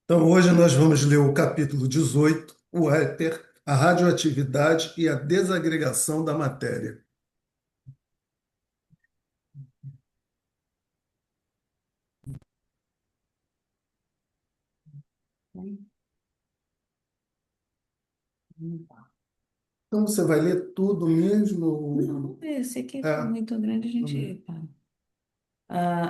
Então, hoje nós vamos ler o capítulo 18, o éter, a radioatividade e a desagregação da matéria. Então, você vai ler tudo Não, mesmo? esse aqui é É. muito grande, a Hum. gente para.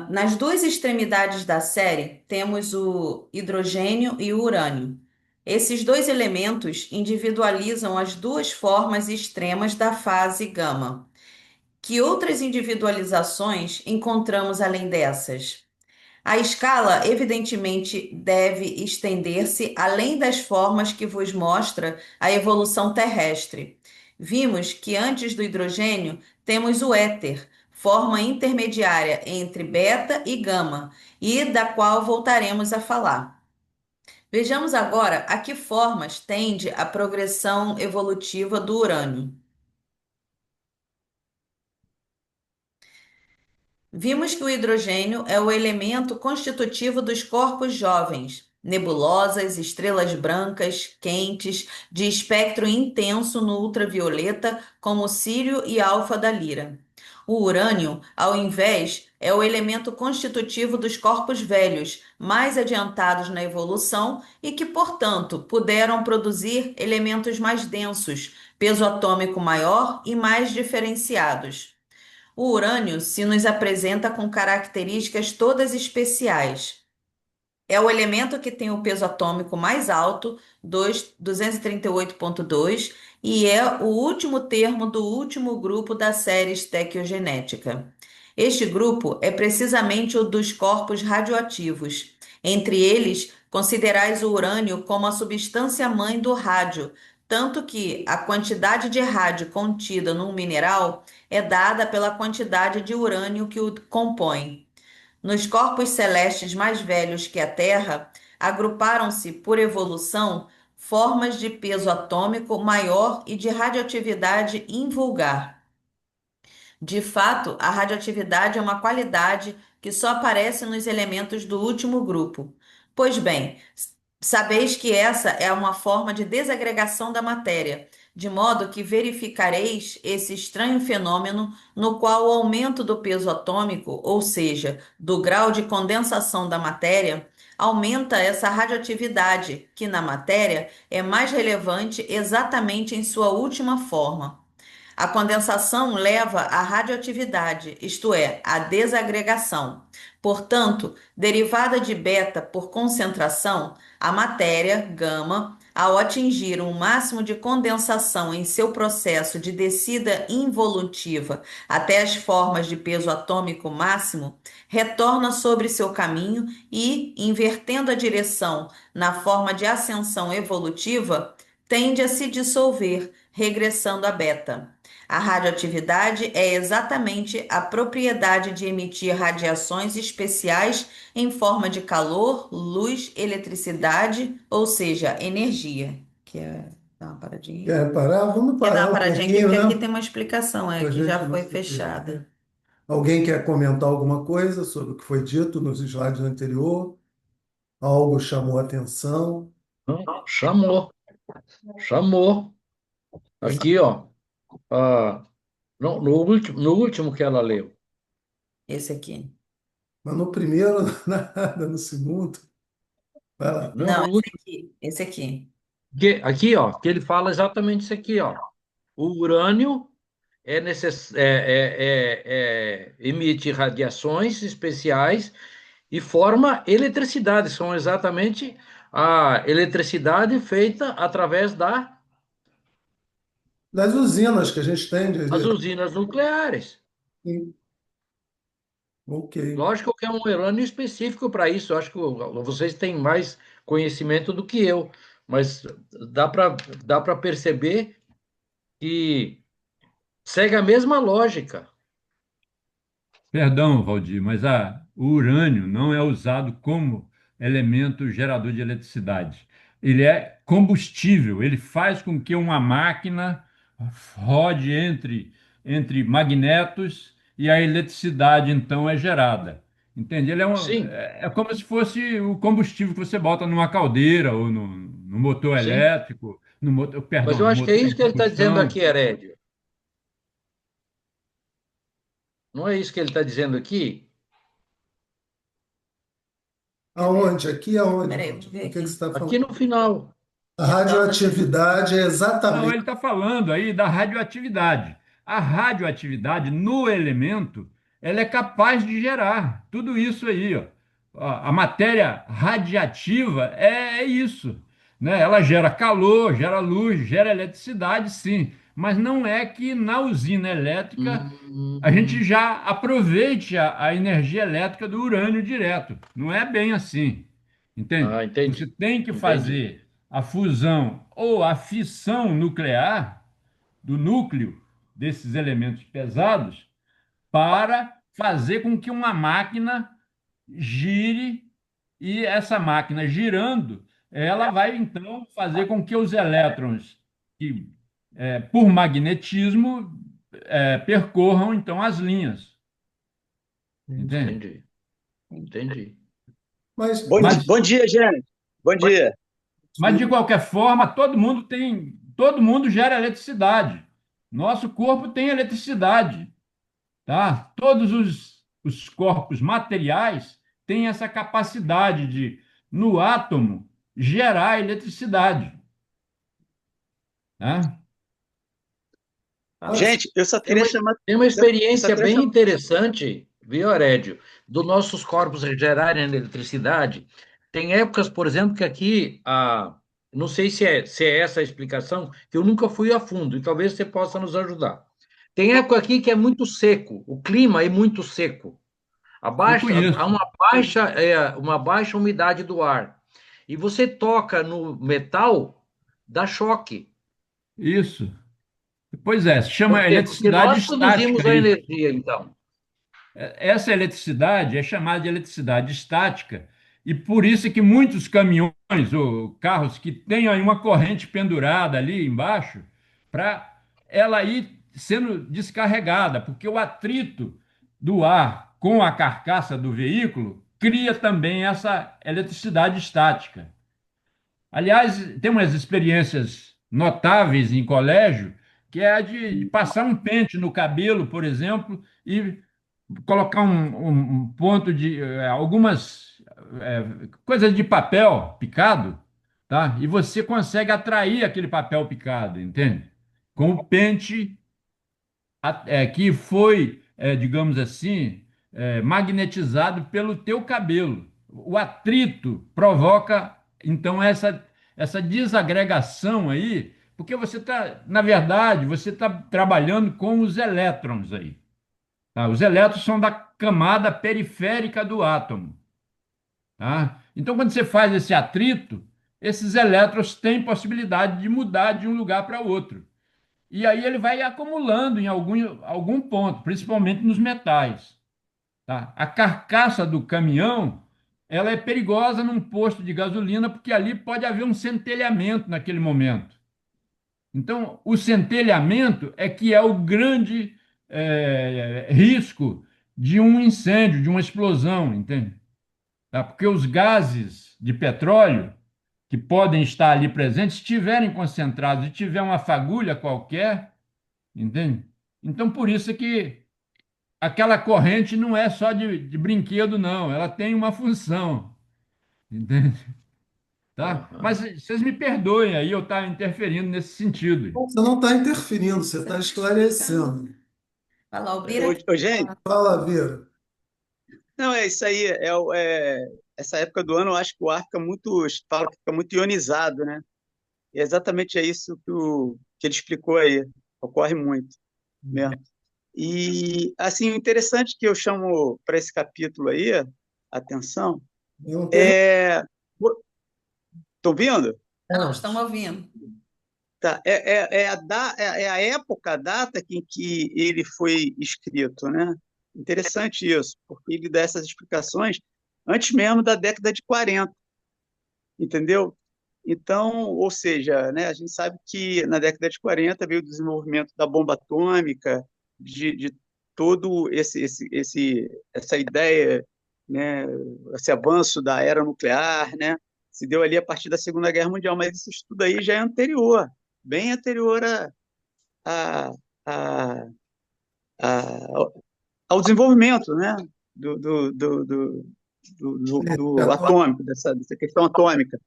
Nas duas extremidades da série, temos o hidrogênio e o urânio. Esses dois elementos individualizam as duas formas extremas da fase gama. Que outras individualizações encontramos além dessas? A escala, evidentemente, deve estender-se além das formas que vos mostra a evolução terrestre. Vimos que antes do hidrogênio temos o éter, forma intermediária entre beta e gama, e da qual voltaremos a falar. Vejamos agora a que formas tende a progressão evolutiva do urânio. Vimos que o hidrogênio é o elemento constitutivo dos corpos jovens, nebulosas, estrelas brancas, quentes, de espectro intenso no ultravioleta, como Sírio e Alfa da Lira. O urânio, ao invés, é o elemento constitutivo dos corpos velhos, mais adiantados na evolução e que, portanto, puderam produzir elementos mais densos, peso atômico maior e mais diferenciados. O urânio se nos apresenta com características todas especiais. É o elemento que tem o peso atômico mais alto, 238,2, e é o último termo do último grupo da série estequiogenética. Este grupo é precisamente o dos corpos radioativos. Entre eles, considerais o urânio como a substância mãe do rádio, tanto que a quantidade de rádio contida num mineral é dada pela quantidade de urânio que o compõe. Nos corpos celestes mais velhos que a Terra, agruparam-se, por evolução, formas de peso atômico maior e de radioatividade invulgar. De fato, a radioatividade é uma qualidade que só aparece nos elementos do último grupo. Pois bem, sabeis que essa é uma forma de desagregação da matéria, de modo que verificareis esse estranho fenômeno no qual o aumento do peso atômico, ou seja, do grau de condensação da matéria, aumenta essa radioatividade, que na matéria é mais relevante exatamente em sua última forma. A condensação leva à radioatividade, isto é, à desagregação. Portanto, derivada de beta por concentração, a matéria, gama, ao atingir um máximo de condensação em seu processo de descida involutiva até as formas de peso atômico máximo, retorna sobre seu caminho e, invertendo a direção na forma de ascensão evolutiva, tende a se dissolver, regressando a beta. A radioatividade é exatamente a propriedade de emitir radiações especiais em forma de calor, luz, eletricidade, ou seja, energia. Dar uma paradinha? Quer parar? Vamos Quer dar parar uma um paradinha aqui? pouquinho, Porque aqui né? tem uma explicação, Para a que gente já não foi se perder. fechada. Alguém quer comentar alguma coisa sobre o que foi dito nos slides anterior? Algo chamou a atenção? Não, chamou, chamou. Aqui, ó. Ah, no último que ela leu. Esse aqui. Mas no primeiro, nada, no segundo. Vai lá. Não, Não, no esse último. aqui. Esse aqui. Aqui, ó, que ele fala exatamente isso aqui, ó. O urânio emite radiações especiais e forma eletricidade. São exatamente a eletricidade feita através Das usinas que a gente tem das usinas nucleares. Ok. Lógico que é um urânio específico para isso. Eu acho que vocês têm mais conhecimento do que eu, mas dá para perceber que segue a mesma lógica. Perdão, Valdir, mas o urânio não é usado como elemento gerador de eletricidade. Ele é combustível, ele faz com que uma máquina rode entre magnetos e a eletricidade então é gerada. Entende? Sim, É como se fosse o combustível que você bota numa caldeira ou no motor sim. elétrico, no motor, Mas perdão, eu no acho que é motor isso de que ele está dizendo aqui, combustão. Herédio. Não é isso que ele está dizendo aqui? Aonde? Aqui aonde, Peraí, Cláudio? deixa eu ver O que que você aqui. está Aqui falando? no final. A Retorna de radioatividade é Não, exatamente. ele está falando aí da radioatividade. A radioatividade no elemento, ela é capaz de gerar tudo isso aí, ó. A matéria radiativa é isso, né? Ela gera calor, gera luz, gera eletricidade, sim, mas não é que na usina elétrica a gente Hum, já aproveite a energia elétrica do urânio direto. Não é bem assim, entende? Você entendi. tem que Entendi. fazer a fusão ou a fissão nuclear do núcleo desses elementos pesados para fazer com que uma máquina gire e essa máquina girando, ela vai então fazer com que os elétrons, que, por magnetismo, percorram então as linhas, entende? Entendi. Entendi. Mas, Bom, mas Mas, bom dia, gente. Bom dia. mas de qualquer forma, todo mundo gera eletricidade. Nosso corpo tem eletricidade. Tá? Os corpos materiais têm essa capacidade de, no átomo, gerar eletricidade. Tá? olha só, Gente, eu só Tem uma, queria chamar. tem uma Eu só experiência queria bem chamar. interessante, viu, Herédio, dos nossos corpos gerarem eletricidade. Tem épocas, por exemplo, que aqui, não sei se é essa a explicação, que eu nunca fui a fundo, e talvez você possa nos ajudar. Tem época aqui que é muito seco, o clima é muito seco. Eu Há conheço uma baixa umidade do ar. E você toca no metal, dá choque. isso. Pois é, se chama Por quê? Porque eletricidade nós estática produzimos a isso. energia, então. Essa eletricidade é chamada de eletricidade estática, e por isso é que muitos caminhões ou carros que têm aí uma corrente pendurada ali embaixo, para ela ir sendo descarregada, porque o atrito do ar com a carcaça do veículo cria também essa eletricidade estática. Aliás, tem umas experiências notáveis em colégio, que é a de passar um pente no cabelo, por exemplo, e colocar um ponto de algumas coisas de papel picado, tá? E você consegue atrair aquele papel picado, entende? Com o pente que foi, digamos assim, magnetizado pelo teu cabelo. O atrito provoca, então, essa desagregação aí, porque você está, na verdade, você está trabalhando com os elétrons aí. Tá? Os elétrons são da camada periférica do átomo. Tá? Então, quando você faz esse atrito, esses elétrons têm possibilidade de mudar de um lugar para outro. E aí ele vai acumulando em algum ponto, principalmente nos metais. Tá? A carcaça do caminhão, ela é perigosa num posto de gasolina, porque ali pode haver um centelhamento naquele momento. Então, o centelhamento é que é o grande risco de um incêndio, de uma explosão, entende? Tá? Porque os gases de petróleo que podem estar ali presentes, se estiverem concentrados e tiver uma fagulha qualquer, entende? Então, por isso é que aquela corrente não é só de brinquedo, não. Ela tem uma função, entende? Tá? Mas Aham. vocês me perdoem aí eu estar interferindo nesse sentido. você não está interferindo, você está esclarecendo. Vai lá, o Bira. Gente, Fala, Vera. não, é isso aí. Essa época do ano, eu acho que o ar fica muito, fala que fica muito ionizado, né? E é exatamente é isso que ele explicou aí. Ocorre muito mesmo. E, assim, o interessante que eu chamo para esse capítulo aí, atenção, Não tem. é. Estão vendo? Não, estamos ouvindo. Tá. É a época, a data em que ele foi escrito, né? Interessante isso, porque ele dá essas explicações antes mesmo da década de 40, entendeu? Então, ou seja, né, a gente sabe que na década de 40 veio o desenvolvimento da bomba atômica, de todo essa ideia né, esse avanço da era nuclear, né, se deu ali a partir da Segunda Guerra Mundial, mas esse estudo aí já é anterior, bem anterior a, a, a, ao desenvolvimento, né, do, do, do, do, do atômico, dessa questão atômica.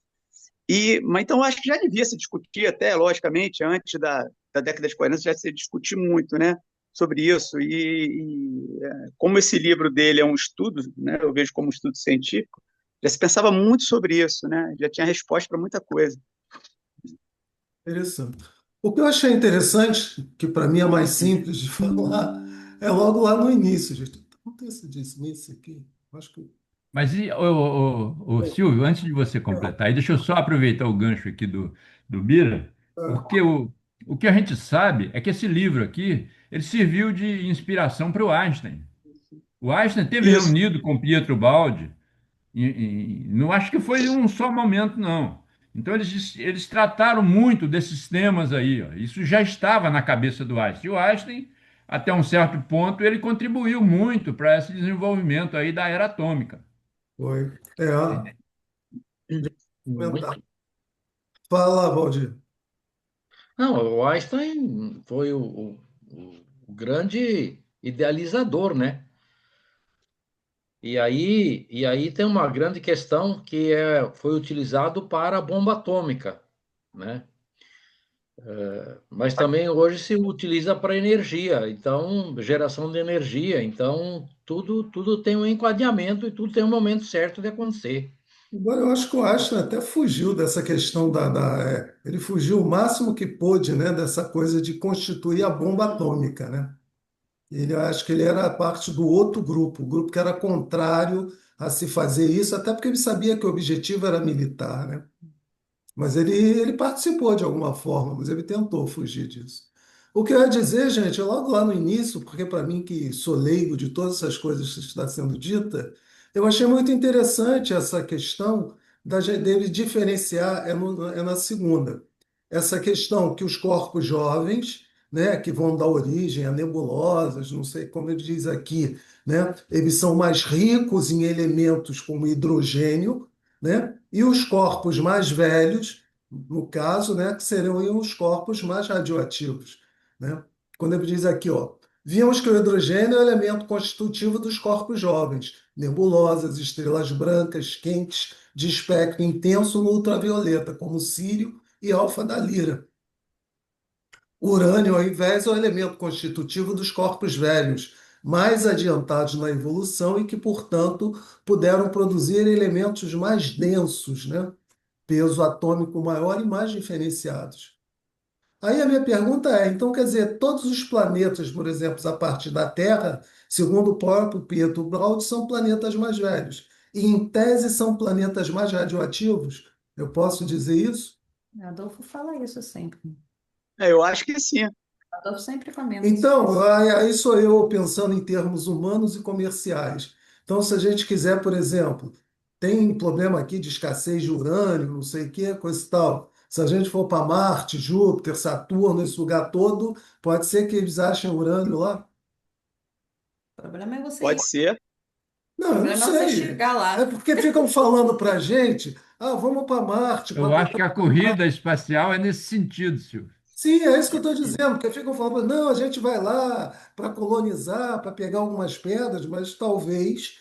Mas então acho que já devia se discutir até, logicamente, antes da década de 40 já se discutir muito, né, sobre isso. Como esse livro dele é um estudo, né, eu vejo como um estudo científico, já se pensava muito sobre isso, né, já tinha resposta para muita coisa. Interessante. O que eu achei interessante, que para mim é mais simples de falar, é logo lá no início, gente. Não tem esse início aqui? Acho que. Mas, Silvio, antes de você completar, aí deixa eu só aproveitar o gancho aqui do Bira, porque o que a gente sabe é que esse livro aqui, ele serviu de inspiração para o Einstein. O Einstein teve Isso. reunido com Pietro Baldi, não acho que foi um só momento, não. Então, eles trataram muito desses temas aí, ó. Isso já estava na cabeça do Einstein. E o Einstein, até um certo ponto, ele contribuiu muito para esse desenvolvimento aí da era atômica. Foi. Comentar. Muito. Fala, Valdir. Não, o Einstein foi o grande idealizador, né? E aí tem uma grande questão que foi utilizado para a bomba atômica, né? Mas também hoje se utiliza para energia, então geração de energia, então tudo tem um enquadramento e tudo tem um momento certo de acontecer. Agora, eu acho que o Einstein até fugiu dessa questão ele fugiu o máximo que pôde, né, dessa coisa de constituir a bomba atômica, né? Eu acho que ele era parte do outro grupo, o grupo que era contrário a se fazer isso, até porque ele sabia que o objetivo era militar, né? Mas ele participou de alguma forma, mas ele tentou fugir disso. O que eu ia dizer, gente, logo lá no início, porque para mim que sou leigo de todas essas coisas que está sendo dita, eu achei muito interessante essa questão dele diferenciar, é na segunda, essa questão que os corpos jovens, né, que vão dar origem a nebulosas, não sei como ele diz aqui, né, eles são mais ricos em elementos como hidrogênio, né? E os corpos mais velhos, no caso, né, que seriam os corpos mais radioativos, né? Quando ele diz aqui, ó, vimos que o hidrogênio é o elemento constitutivo dos corpos jovens, nebulosas, estrelas brancas, quentes, de espectro intenso no ultravioleta, como Sírio e Alfa da Lira. Urânio, ao invés, é o elemento constitutivo dos corpos velhos, mais adiantados na evolução e que, portanto, puderam produzir elementos mais densos, né? Peso atômico maior e mais diferenciados. Aí a minha pergunta é, então quer dizer, todos os planetas, por exemplo, a partir da Terra, segundo o próprio Pietro Braud, são planetas mais velhos. E, em tese, são planetas mais radioativos? Eu posso dizer isso? Adolfo fala isso sempre. Eu acho que sim. Adolfo sempre comenta Então, isso. aí sou eu pensando em termos humanos e comerciais. Então, se a gente quiser, por exemplo, tem problema aqui de escassez de urânio, não sei o quê, coisa e tal. Se a gente for para Marte, Júpiter, Saturno, esse lugar todo, pode ser que eles achem urânio lá? O problema é você ir. Pode ser. O Não, eu não problema é você sei. chegar É lá. porque ficam falando para a gente, vamos para Marte, para Eu acho botar. que a corrida espacial é nesse sentido, Silvio. Sim, é isso que eu estou dizendo, porque ficam falando, não, a gente vai lá para colonizar, para pegar algumas pedras, mas talvez.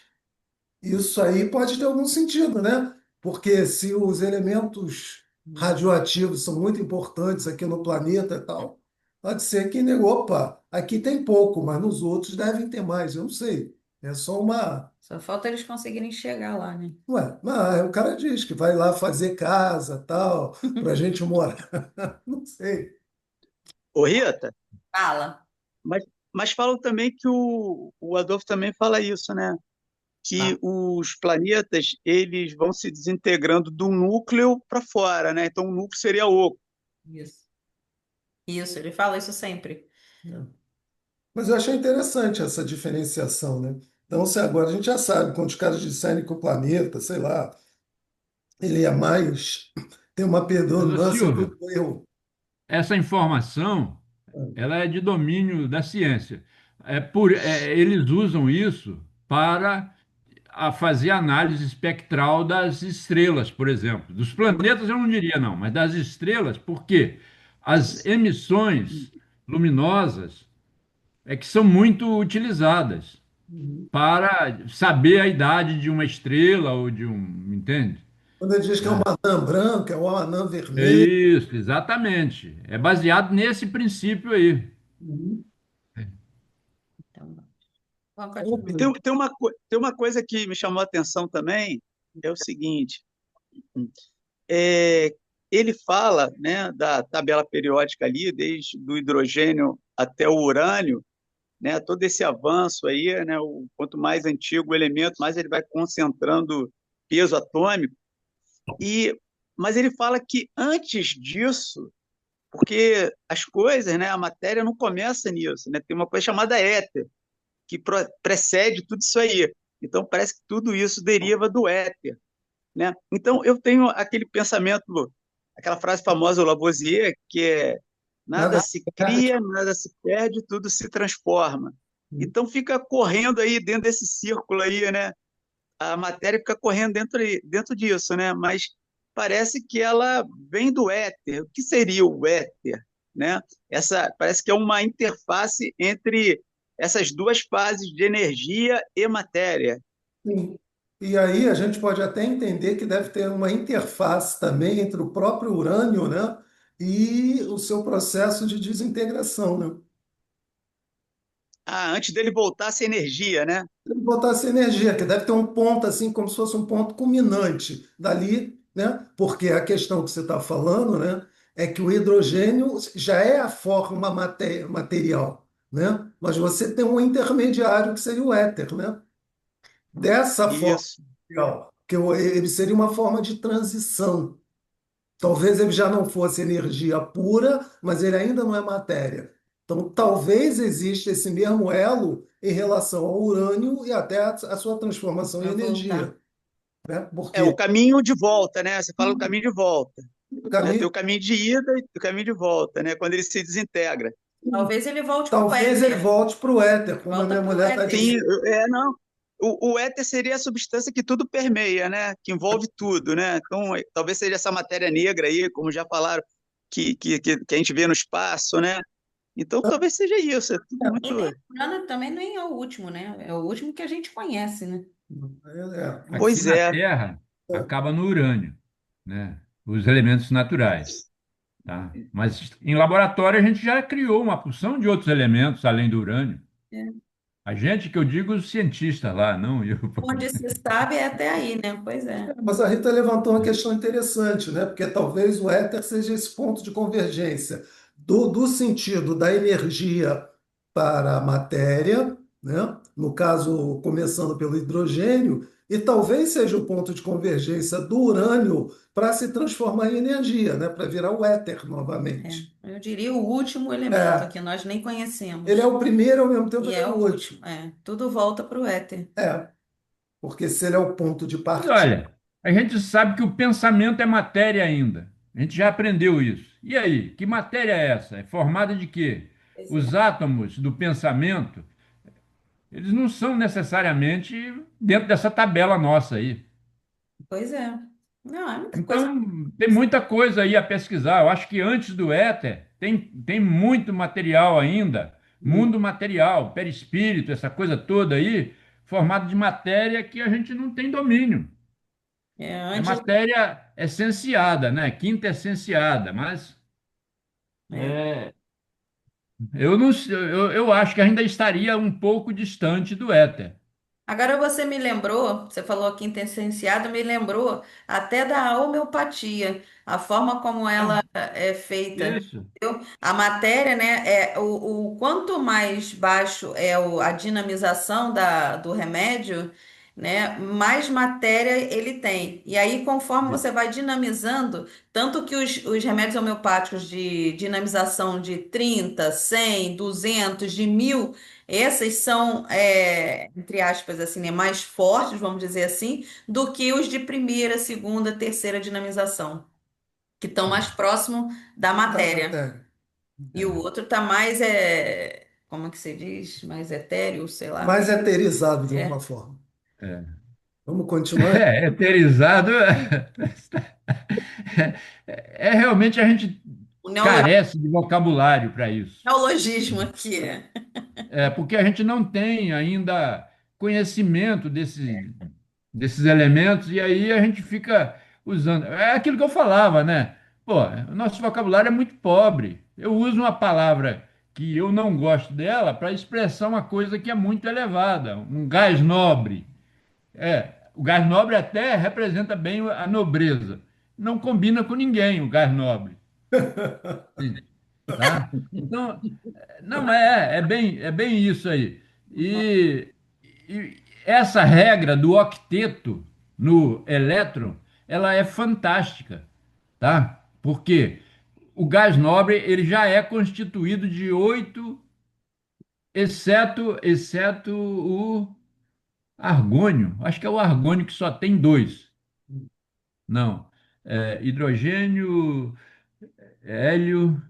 Isso aí pode ter algum sentido, né? Porque se os elementos radioativos são muito importantes aqui no planeta e tal, pode ser que, né, opa, aqui tem pouco, mas nos outros devem ter mais, eu não sei. É só uma. Só falta eles conseguirem chegar lá, né? Ué, mas o cara diz que vai lá fazer casa, tal, para a gente morar. Não sei. Ô, Rita, Fala. mas, mas falam também que o Adolfo também fala isso, né? Ah, Que os planetas eles vão se desintegrando do núcleo para fora, né? Então o núcleo seria oco. isso. Isso, ele fala isso sempre. Mas eu achei interessante essa diferenciação, né? Então, se agora a gente já sabe, quando os caras disserem que o planeta, sei lá, ele é mais, tem uma Mas, ô, predominância do Silvio, eu. essa informação, ela é de domínio da ciência. Eles usam isso para a fazer análise espectral das estrelas, por exemplo. Dos planetas eu não diria não, mas das estrelas, porque as emissões luminosas é que são muito utilizadas Uhum. para saber a idade de uma estrela ou de um, entende? Quando ele diz que é uma anã branca, é uma anã É vermelha. isso, exatamente. É baseado nesse princípio aí. Uhum. Então, vamos E continuar. tem uma coisa que me chamou a atenção também, é o seguinte, é, ele fala, né, da tabela periódica ali, desde do hidrogênio até o urânio, né, todo esse avanço aí, né, quanto mais antigo o elemento, mais ele vai concentrando peso atômico. E, mas ele fala que antes disso, porque as coisas, né, a matéria não começa nisso, né, tem uma coisa chamada éter, que precede tudo isso aí. Então parece que tudo isso deriva do éter, né? Então eu tenho aquele pensamento, aquela frase famosa do Lavoisier, que é nada Nada se perde. cria, nada se perde, tudo se transforma. Então fica correndo aí dentro desse círculo aí, né? A matéria fica correndo dentro disso, né? Mas parece que ela vem do éter. O que seria o éter, né? Essa parece que é uma interface entre essas duas fases de energia e matéria. Sim. E aí a gente pode até entender que deve ter uma interface também entre o próprio urânio, né, e o seu processo de desintegração, né? Ah, antes dele voltar a ser energia, né? Ele botar essa energia, que deve ter um ponto assim, como se fosse um ponto culminante dali, né? Porque a questão que você está falando, né, é que o hidrogênio já é a forma material, né? Mas você tem um intermediário que seria o éter, né? Dessa forma Isso. material, ele seria uma forma de transição. Talvez ele já não fosse energia pura, mas ele ainda não é matéria. Então, talvez exista esse mesmo elo em relação ao urânio e até a sua transformação em Para voltar. energia, né? É o Porque caminho de volta, né? Você fala o caminho de volta, o né? Tem caminho, o caminho de ida e o caminho de volta, né? Quando ele se desintegra. Talvez ele volte para o talvez ele éter. volte para o éter, como a Volta minha para o mulher está éter. Sim, dizendo. não. O éter seria a substância que tudo permeia, né? Que envolve tudo, né? Então, talvez seja essa matéria negra aí, como já falaram, que a gente vê no espaço, né? Então, talvez seja isso. É tudo E muito. nem o Urano também nem é o último, né? É o último que a gente conhece, né? Aqui Pois na é. Terra, acaba no urânio, né? Os elementos naturais, tá? Mas em laboratório a gente já criou uma porção de outros elementos além do urânio. É. A gente, que eu digo, os cientistas lá, não eu. Onde se sabe é até aí, né? Pois é. Mas a Rita levantou uma questão interessante, né? Porque talvez o éter seja esse ponto de convergência do sentido da energia para a matéria, né? No caso, começando pelo hidrogênio, e talvez seja o ponto de convergência do urânio para se transformar em energia, né? Para virar o éter É. novamente. Eu diria o último elemento É, que nós nem ele é conhecemos. o primeiro, ao mesmo tempo E ele é é o o último. último. É. Tudo volta para o éter. É, porque se ele é o ponto de Mas partida. olha, a gente sabe que o pensamento é matéria ainda. A gente já aprendeu isso. E aí, que matéria é essa? É formada de quê? Pois é. Os átomos do pensamento, eles não são necessariamente dentro dessa tabela nossa aí. Pois é. Não, é muita coisa. Então, tem muita coisa aí a pesquisar. Eu acho que antes do éter tem muito material ainda, mundo material, perispírito, essa coisa toda aí, formado de matéria que a gente não tem domínio. É, É antes. matéria essenciada, né? Quinta essenciada, mas É. é, eu não, eu acho que ainda estaria um pouco distante do éter. Agora você me lembrou, você falou quinta essenciado, me lembrou até da homeopatia, a forma como ela Ah, é feita. isso. A matéria, né, o quanto mais baixo é a dinamização do remédio, né, mais matéria ele tem. E aí, conforme você vai dinamizando, tanto que os remédios homeopáticos de dinamização de 30, 100, 200, de 1000, essas são, entre aspas, assim, né, mais fortes, vamos dizer assim, do que os de primeira, segunda, terceira dinamização, que estão mais próximo da Da matéria. matéria. E o outro tá mais, como é que se diz? Mais etéreo, sei lá. Mais eterizado de É. alguma forma. É. Vamos continuar? Eterizado. Realmente a gente O carece de vocabulário para isso. neologismo aqui. Porque a gente não tem ainda conhecimento desses elementos, e aí a gente fica usando. É aquilo que eu falava, né? Pô, o nosso vocabulário é muito pobre. Eu uso uma palavra que eu não gosto dela para expressar uma coisa que é muito elevada, um gás nobre. O gás nobre até representa bem a nobreza. Não combina com ninguém o gás nobre, tá? Então, não é bem isso aí. E essa regra do octeto no elétron, ela é fantástica, tá? Porque o gás nobre ele já é constituído de oito, exceto o argônio. Acho que é o argônio que só tem dois. Não. Hidrogênio, hélio.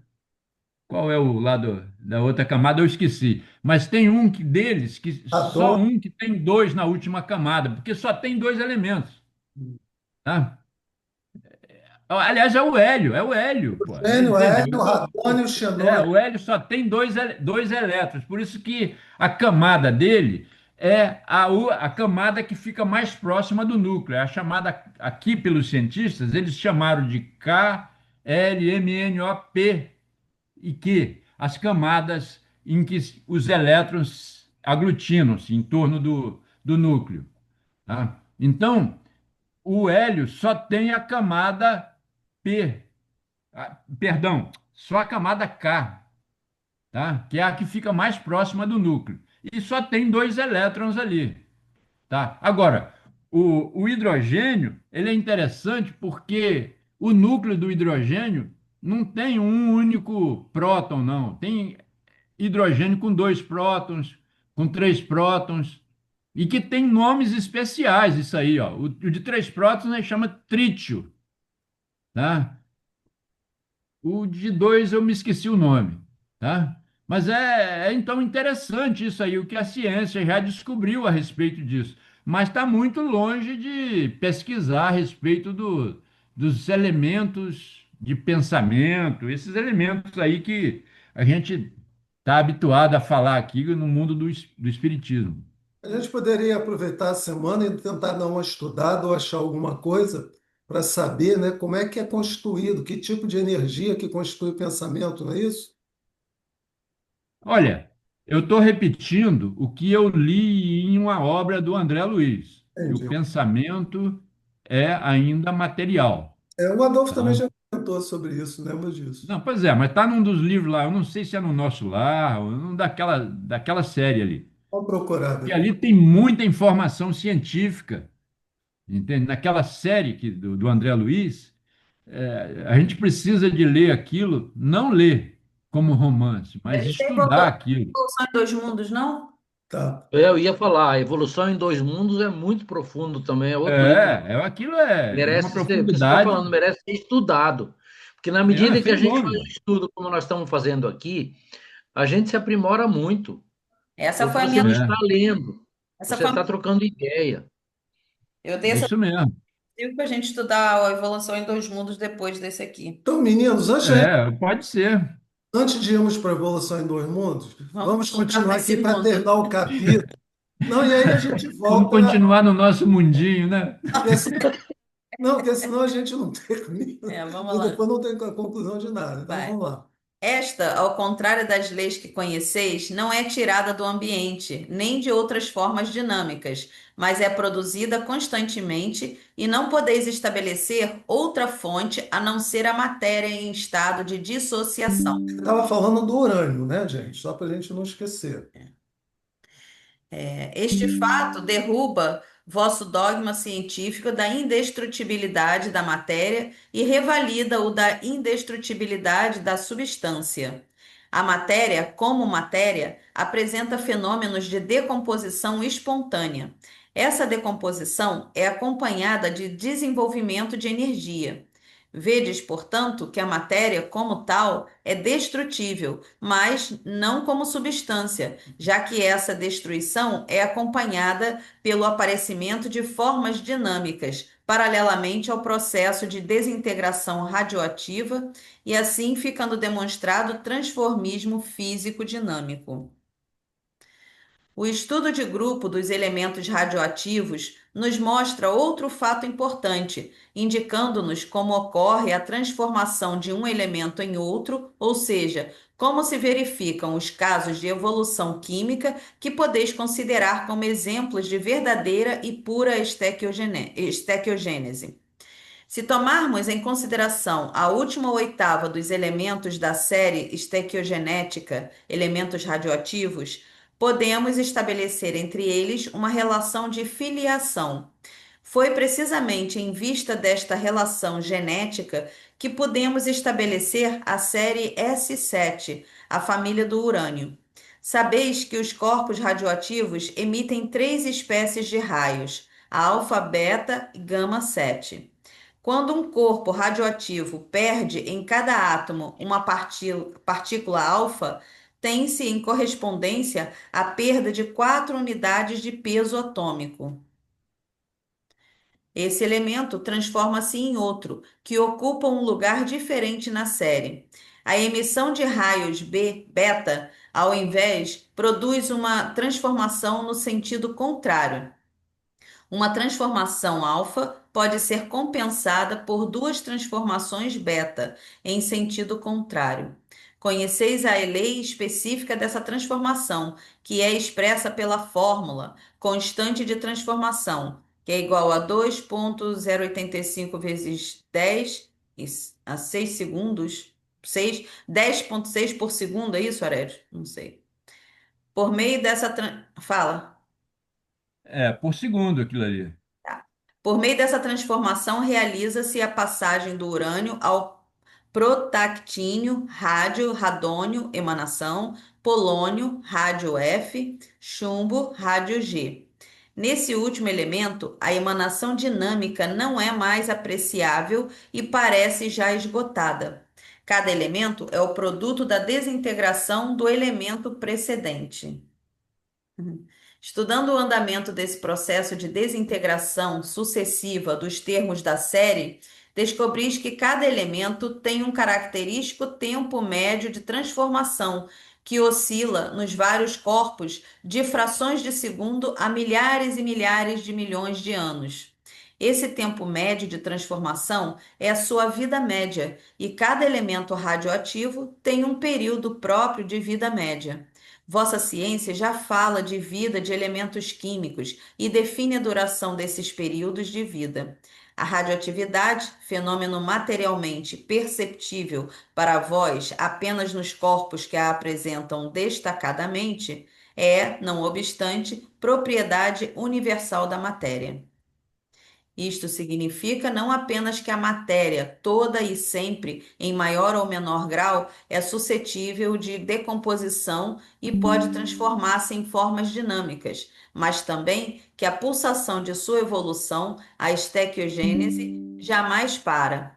Qual é o lado da outra camada? Eu esqueci. Mas tem um deles que só Adoro. um que tem dois na última camada, porque só tem dois elementos, tá? Aliás, é o hélio, pô. Gênio, Entendeu? hélio, radônio, xenônio. O hélio só tem dois elétrons, por isso que a camada dele é a camada que fica mais próxima do núcleo. É a chamada, aqui pelos cientistas, eles chamaram de KLMNOP, e que as camadas em que os elétrons aglutinam-se em torno do núcleo. Tá? Então, o hélio só tem a camada P, perdão, só a camada K, tá? Que é a que fica mais próxima do núcleo. E só tem dois elétrons ali. Tá? Agora, o hidrogênio ele é interessante porque o núcleo do hidrogênio não tem um único próton, não. Tem hidrogênio com dois prótons, com três prótons, e que tem nomes especiais, isso aí, ó. O de três prótons a gente chama trítio, tá? O de dois eu me esqueci o nome, tá? Mas é então interessante isso aí, o que a ciência já descobriu a respeito disso. Mas está muito longe de pesquisar a respeito dos elementos de pensamento, esses elementos aí que a gente está habituado a falar aqui no mundo do espiritismo. A gente poderia aproveitar a semana e tentar dar uma estudada ou achar alguma coisa para saber, né, como é que é constituído, que tipo de energia que constitui o pensamento, não é isso? Olha, eu estou repetindo o que eu li em uma obra do André Luiz, que o Entendi. pensamento é ainda material, O Adolfo também tá? já comentou sobre isso, lembra disso? Não, pois é, mas está num dos livros lá, eu não sei se é no Nosso Lar, ou num daquela série ali. Vamos procurar E depois. ali tem muita informação científica, entende? Naquela série do André Luiz, a gente precisa de ler aquilo, não ler como romance, mas Ele tem estudar aquilo. Evolução em Dois Mundos, não? Tá. Eu ia falar, a Evolução em Dois Mundos é muito profundo também, é outro livro. Aquilo é uma Merece ser, o que você está profundidade. falando, merece ser estudado. Porque na É, medida que a sem gente faz dúvida. o estudo, como nós estamos fazendo aqui, a gente se aprimora muito. Essa Porque foi a você minha. não está É, lendo, Essa você foi a... está trocando ideia. Eu dei é essa isso mesmo. para a gente estudar a Evolução em Dois Mundos depois desse aqui. Então, meninos, antes, Pode ser. antes de irmos para a Evolução em Dois Mundos, Vamos vamos voltar continuar para aqui esse para mundo. terminar o capítulo. Não, e aí a gente Vamos volta, continuar no nosso mundinho, né? porque não, porque senão a gente não termina, Vamos e lá. depois não tem conclusão de nada. Então, Vai. vamos lá. Esta, ao contrário das leis que conheceis, não é tirada do ambiente, nem de outras formas dinâmicas, mas é produzida constantemente e não podeis estabelecer outra fonte a não ser a matéria em estado de dissociação. Estava falando do urânio, né, gente? Só para a gente não esquecer. Este fato derruba vosso dogma científico da indestrutibilidade da matéria e revalida o da indestrutibilidade da substância. A matéria, como matéria, apresenta fenômenos de decomposição espontânea. Essa decomposição é acompanhada de desenvolvimento de energia. Vedes, portanto, que a matéria, como tal, é destrutível, mas não como substância, já que essa destruição é acompanhada pelo aparecimento de formas dinâmicas, paralelamente ao processo de desintegração radioativa, e assim ficando demonstrado o transformismo físico-dinâmico. O estudo de grupo dos elementos radioativos nos mostra outro fato importante, indicando-nos como ocorre a transformação de um elemento em outro, ou seja, como se verificam os casos de evolução química que podeis considerar como exemplos de verdadeira e pura estequiogênese. Se tomarmos em consideração a última oitava dos elementos da série estequiogenética, elementos radioativos, podemos estabelecer entre eles uma relação de filiação. Foi precisamente em vista desta relação genética que pudemos estabelecer a série S7, a família do urânio. Sabeis que os corpos radioativos emitem três espécies de raios, alfa, beta e gama 7. Quando um corpo radioativo perde em cada átomo uma partícula alfa, tem-se em correspondência a perda de 4 unidades de peso atômico. Esse elemento transforma-se em outro, que ocupa um lugar diferente na série. A emissão de raios beta, ao invés, produz uma transformação no sentido contrário. Uma transformação alfa pode ser compensada por duas transformações beta, em sentido contrário. Conheceis a lei específica dessa transformação, que é expressa pela fórmula constante de transformação, que é igual a 2,085 vezes 10 a 6 segundos, 10,6 por segundo, é isso, Aurélio? Não sei. Por meio dessa... Fala. É, por segundo aquilo ali. Por meio dessa transformação, realiza-se a passagem do urânio ao protactínio, rádio, radônio, emanação, polônio, rádio F, chumbo, rádio G. Nesse último elemento, a emanação dinâmica não é mais apreciável e parece já esgotada. Cada elemento é o produto da desintegração do elemento precedente. Estudando o andamento desse processo de desintegração sucessiva dos termos da série, descobris que cada elemento tem um característico tempo médio de transformação, que oscila nos vários corpos de frações de segundo a milhares e milhares de milhões de anos. Esse tempo médio de transformação é a sua vida média, e cada elemento radioativo tem um período próprio de vida média. Vossa ciência já fala de vida de elementos químicos e define a duração desses períodos de vida. A radioatividade, fenômeno materialmente perceptível para vós apenas nos corpos que a apresentam destacadamente, é, não obstante, propriedade universal da matéria. Isto significa não apenas que a matéria, toda e sempre, em maior ou menor grau, é suscetível de decomposição e pode transformar-se em formas dinâmicas, mas também que a pulsação de sua evolução, a estequiogênese, jamais para.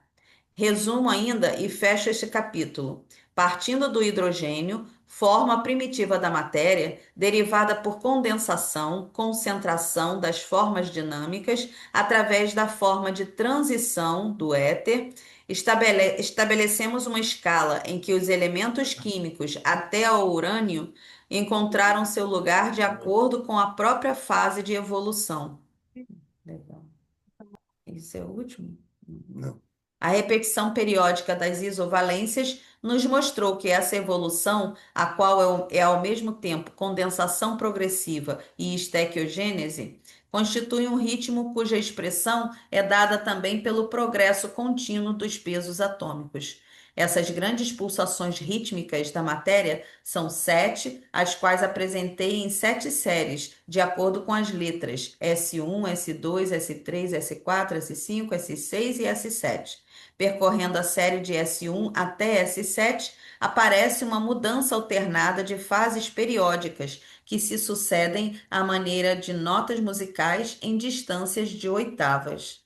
Resumo ainda e fecho este capítulo. Partindo do hidrogênio, forma primitiva da matéria, derivada por condensação, concentração das formas dinâmicas, através da forma de transição do éter, estabelecemos uma escala em que os elementos químicos até ao urânio encontraram seu lugar de acordo com a própria fase de evolução. Legal. Esse é o último? Não. A repetição periódica das isovalências nos mostrou que essa evolução, a qual é ao mesmo tempo condensação progressiva e estequiogênese, constitui um ritmo cuja expressão é dada também pelo progresso contínuo dos pesos atômicos. Essas grandes pulsações rítmicas da matéria são 7, as quais apresentei em 7 séries, de acordo com as letras S1, S2, S3, S4, S5, S6 e S7. Percorrendo a série de S1 até S7, aparece uma mudança alternada de fases periódicas que se sucedem à maneira de notas musicais em distâncias de oitavas.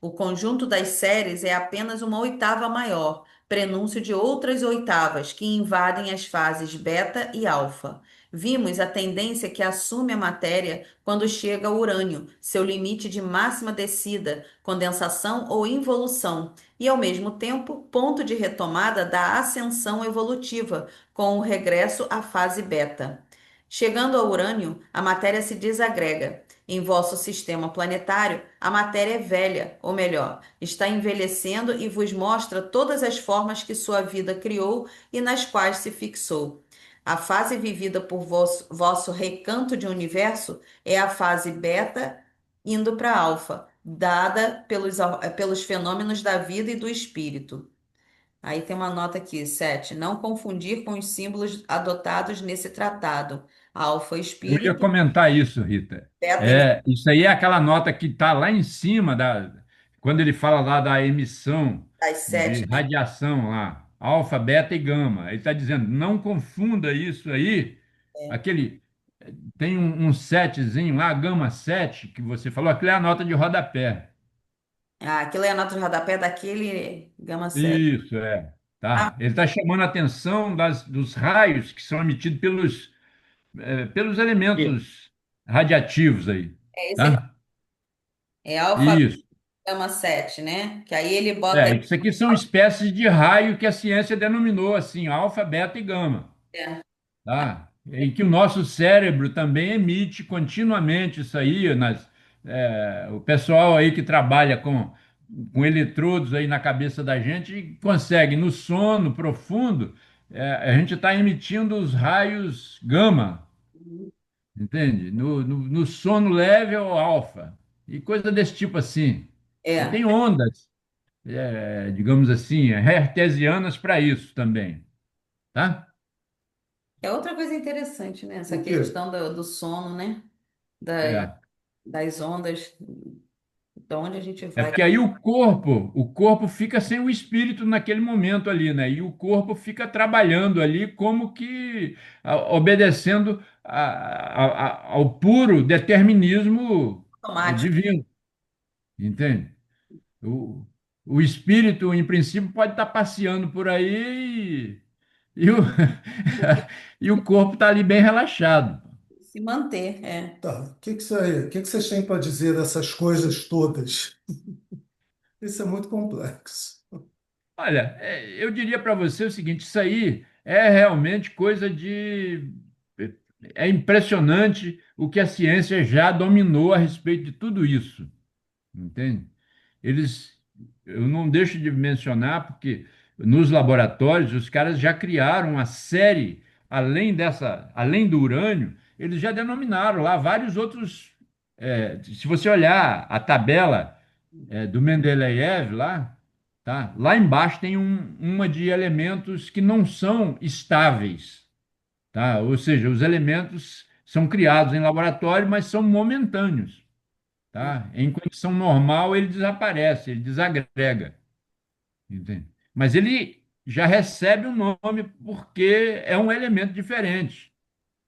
O conjunto das séries é apenas uma oitava maior, prenúncio de outras oitavas que invadem as fases beta e alfa. Vimos a tendência que assume a matéria quando chega ao urânio, seu limite de máxima descida, condensação ou involução, e ao mesmo tempo ponto de retomada da ascensão evolutiva, com o regresso à fase beta. Chegando ao urânio, a matéria se desagrega. Em vosso sistema planetário, a matéria é velha, ou melhor, está envelhecendo e vos mostra todas as formas que sua vida criou e nas quais se fixou. A fase vivida por vosso recanto de universo é a fase beta indo para alfa, dada pelos fenômenos da vida e do espírito. Aí tem uma nota aqui, 7. Não confundir com os símbolos adotados nesse tratado. Alfa, Eu ia espírito, comentar isso, Rita. beta, É, isso aí é aquela nota que está lá em cima quando ele fala lá da emissão das de 7, né? radiação lá, alfa, beta e gama. Ele está dizendo, não confunda isso aí, É. aquele tem um setzinho lá, gama 7 que você falou, aquilo é a nota de rodapé. Ah, aquilo é a nota de rodapé daquele gama 7. Isso, é. Ah, Tá? Ele está chamando a atenção dos raios que são emitidos pelos E elementos radiativos aí. é esse aqui. Tá? É alfa, Isso. gama 7, né? Que aí ele bota aí. Isso aqui são espécies de raio que a ciência denominou assim, alfa, beta e gama, É. tá? Em que o nosso cérebro também emite continuamente isso aí, o pessoal aí que trabalha com eletrodos aí na cabeça da gente consegue, no sono profundo, a gente está emitindo os raios gama, entende? No sono leve é o alfa, e coisa desse tipo assim. E É. tem ondas digamos assim, artesianas para isso também, tá? É outra coisa interessante, né? Essa O quê? questão do sono, né? Da- É, das ondas, de onde a gente é vai. porque aí o corpo fica sem o espírito naquele momento ali, né? E o corpo fica trabalhando ali como que obedecendo ao puro determinismo Automático. divino, entende? O, o espírito, em princípio, pode estar passeando por aí e o, e o corpo está ali bem relaxado. Se manter, é. Tá. O que que vocês têm para dizer dessas coisas todas? Isso é muito complexo. Olha, eu diria para você o seguinte: isso aí é realmente coisa de. É impressionante o que a ciência já dominou a respeito de tudo isso, entende? Eles, eu não deixo de mencionar, porque nos laboratórios os caras já criaram uma série, além do urânio, eles já denominaram lá vários outros. Se você olhar a tabela do Mendeleev lá, tá? Lá embaixo tem uma de elementos que não são estáveis, tá? Ou seja, os elementos são criados em laboratório, mas são momentâneos, tá? Em condição normal ele desaparece, ele desagrega, entende? Mas ele já recebe um nome porque é um elemento diferente.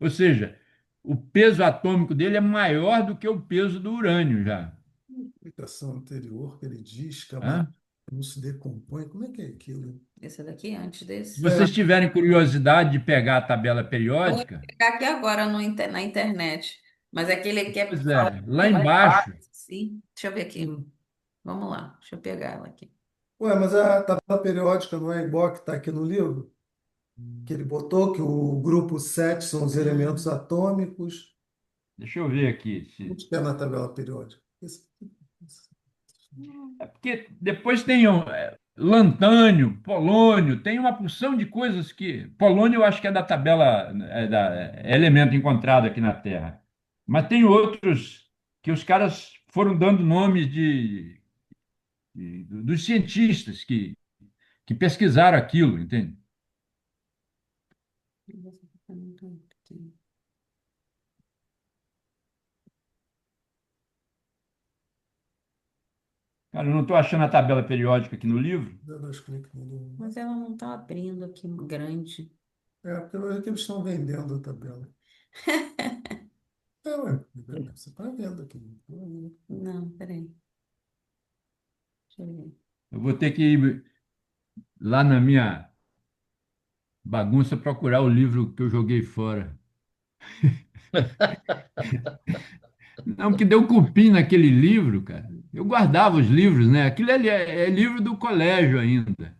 Ou seja, o peso atômico dele é maior do que o peso do urânio já. Explicação anterior que ele diz que a matéria Tá? não se decompõe. Como é que é aquilo? Esse daqui, antes Se desse. É, vocês tiverem curiosidade de pegar a tabela Eu vou periódica, pegar aqui agora no na internet. Mas aquele aqui é pois fala é, lá mais embaixo, fácil, sim. Deixa eu ver aqui. Vamos lá, deixa eu pegar ela aqui. ué, mas a tabela periódica não é igual a que está aqui no livro? Que ele botou que o grupo 7 são os elementos atômicos. deixa eu ver aqui. Onde que é na tabela periódica? É porque depois tem lantânio, polônio, tem uma porção de coisas que. Polônio eu acho que é da tabela, é elemento encontrado aqui na Terra. Mas tem outros que os caras foram dando nomes dos cientistas que pesquisaram aquilo, entende? Cara, eu não estou achando a tabela periódica aqui no livro. Dá dois cliques no. Mas ela não está abrindo aqui grande. É, porque é que eles estão vendendo a tabela. É, ué, você está vendo aqui. Não, peraí. Deixa eu ver. Eu vou ter que ir lá na minha bagunça procurar o livro que eu joguei fora. Não, porque deu cupim naquele livro, cara. Eu guardava os livros, né? Aquilo ali é livro do colégio ainda,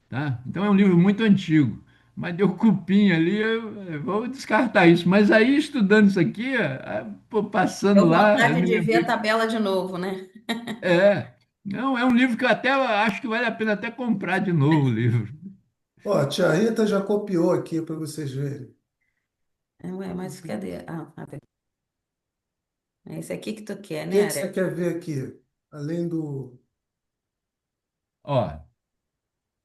tá? Então é um livro muito antigo. Mas deu cupim ali, eu vou descartar isso. Mas aí, estudando isso aqui, pô, passando Deu lá, eu vontade me de ver a lembrei. tabela de novo, né? Não, é um livro que eu até acho que vale a pena até comprar de novo o livro. Ó, a tia Rita já copiou aqui para vocês verem. Ué, mas cadê? É esse aqui que tu quer, O né, que que você Aré? quer ver aqui? Além do. Ó,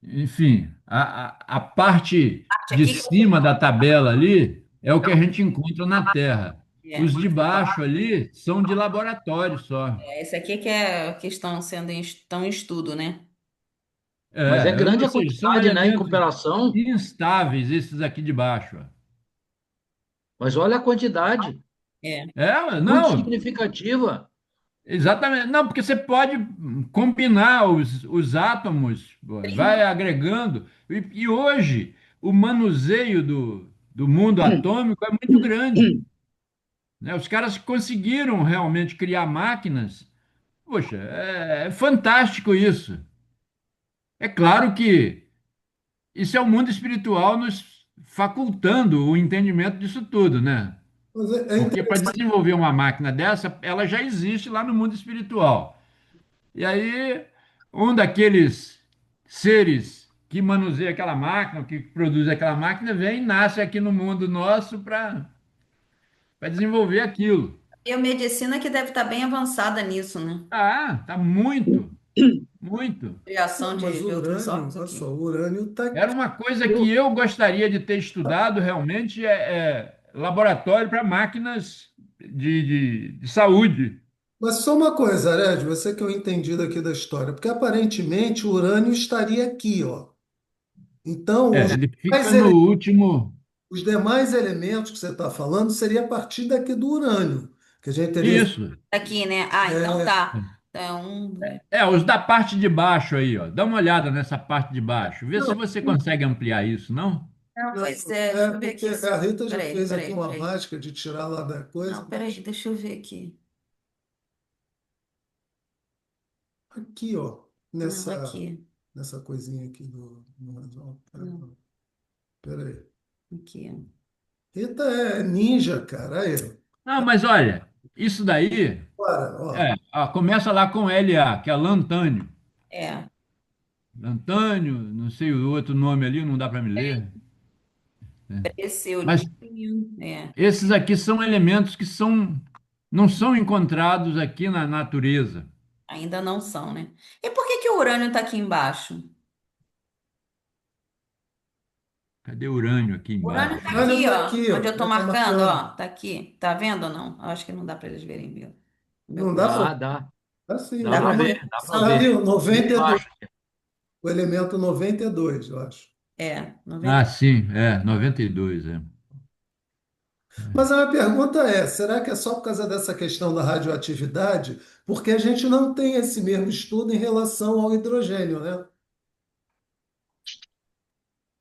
enfim, a parte Parte de aqui cima da tabela ali é o que a gente encontra na Terra. é, Os de baixo ali são de laboratório só. esse aqui que é que estão em estudo, né? Mas é grande Ou a seja, são quantidade, né, em elementos comparação. instáveis esses aqui de baixo. Ó. Mas olha a quantidade, É. muito Não, significativa. exatamente. Não, porque você pode combinar os átomos, pô, vai agregando. E hoje, o manuseio do mundo atômico é muito grande. Né? Os caras conseguiram realmente criar máquinas. Poxa, é fantástico isso. É claro que isso é o mundo espiritual nos facultando o entendimento disso tudo, né? Mas é Porque para interessante. desenvolver uma máquina dessa, ela já existe lá no mundo espiritual. E aí, um daqueles seres que manuseia aquela máquina, que produz aquela máquina, vem e nasce aqui no mundo nosso para desenvolver aquilo. E a medicina que deve estar bem avançada nisso, né? Ah, tá muito, muito. Criação Não, mas de o outros urânio, órgãos olha aqui. só, o urânio está Era aqui. uma coisa que Ó. eu gostaria de ter estudado realmente, é laboratório para máquinas de saúde. Mas só uma coisa, Ared, você que é o entendido aqui da história, porque aparentemente o urânio estaria aqui, ó. Então, É, ele fica no último. os demais elementos que você está falando seria a partir daqui do urânio, que a gente teria. Isso. Aqui, né? Ah, então É, tá. Então, Os da parte de baixo aí, ó. Dá uma olhada nessa parte de baixo. Vê se não, você consegue ampliar isso, não? não, não, pois é, deixa eu ver porque aqui. a Rita já Peraí, fez aqui peraí, uma peraí. mágica de tirar lá da coisa. Não, peraí, deixa eu ver aqui. Aqui, ó, Não, nessa, aqui. nessa coisinha aqui do. Não, Peraí. aqui, ó. Rita é ninja, cara. Aí, Não, mas olha, isso daí bora, ó. começa lá com LA, que é lantânio. É, Lantânio, não sei o outro nome ali, não dá para me ler. Mas Preceulinho. É, esses aqui são elementos que não são encontrados aqui na natureza. ainda não são, né? E por que que o urânio está aqui embaixo? Cadê o urânio aqui O urânio embaixo? tá O urânio aqui, está ó. aqui, ó. Onde eu tô Já está marcando, marcando. ó. Tá aqui. Tá vendo ou não? Eu acho que não dá para eles verem meu Não dá coisa. para. Dá, dá. Dá sim, Dá Dá para para olha. ver? ver, dá para São, Está ali, ver. o Bem 92, embaixo. o elemento 92, eu acho. noventa. Ah, sim, 92, é. Mas a minha pergunta é: será que é só por causa dessa questão da radioatividade? Porque a gente não tem esse mesmo estudo em relação ao hidrogênio, né?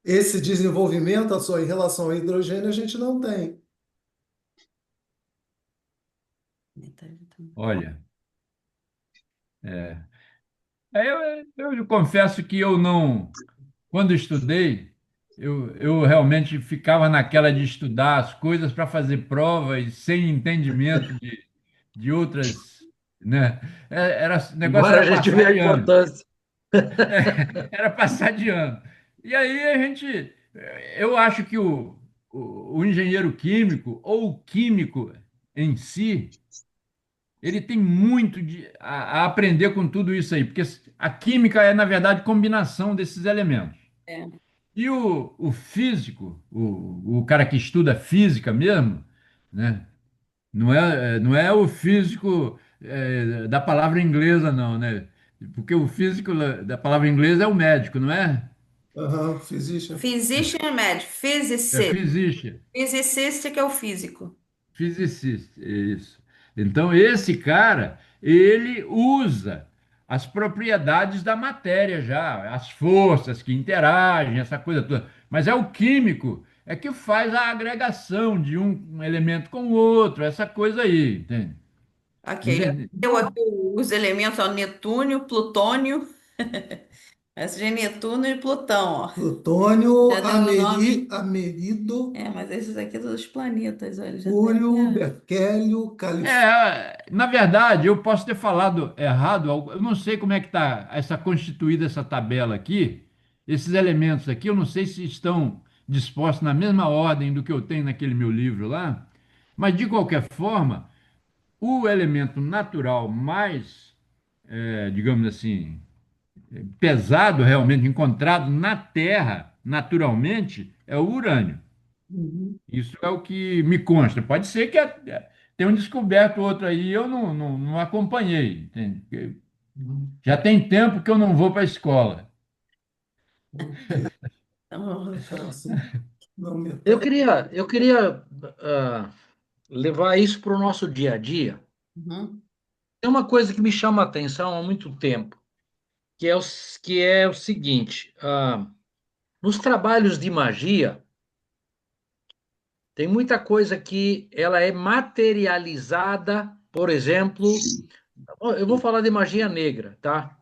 Esse desenvolvimento só em relação ao hidrogênio a gente não tem. Olha, é, eu confesso que eu não, quando estudei, eu realmente ficava naquela de estudar as coisas para fazer provas sem entendimento de outras, né? O negócio Agora era a gente passar vê a de ano, importância. era passar de ano. E aí eu acho que o engenheiro químico ou o químico em si, ele tem muito a aprender com tudo isso aí, porque a química é, na verdade, combinação desses elementos. É. E o físico, o cara que estuda física mesmo, né? Não é o físico da palavra inglesa, não, né? Porque o físico da palavra inglesa é o médico, não é? Aham, fiz isso. Physician médico, É physicist. physician, Physicist que é o físico. physicist, é isso. Então, esse cara, ele usa as propriedades da matéria já, as forças que interagem, essa coisa toda. Mas é o químico é que faz a agregação de um elemento com o outro, essa coisa aí, entende? Ok, já Entende? deu aqui os elementos, ó, Netúnio, Plutônio, esse de Netuno e Plutão, ó. Já Plutônio, deu o nome. Amerido, É, mas esses aqui são os planetas, olha, já tem Cúrio, até. Berquélio, Na verdade, eu posso ter falado errado, eu não sei como é que está essa constituída essa tabela aqui, esses elementos aqui, eu não sei se estão dispostos na mesma ordem do que eu tenho naquele meu livro lá, mas de qualquer forma, o elemento natural mais, digamos assim, pesado realmente encontrado na Terra, naturalmente, é o urânio. Uhum. Isso é o que me consta. Pode ser que tenham descoberto outro aí, eu não acompanhei, entende? Porque Uhum. já tem tempo que eu não vou para a escola. Ok. Próximo. Não, Eu queria levar isso para o nosso dia a dia. Uhum. Tem uma coisa que me chama a atenção há muito tempo, que é o seguinte: nos trabalhos de magia, tem muita coisa que ela é materializada, por exemplo, eu vou falar de magia negra, tá?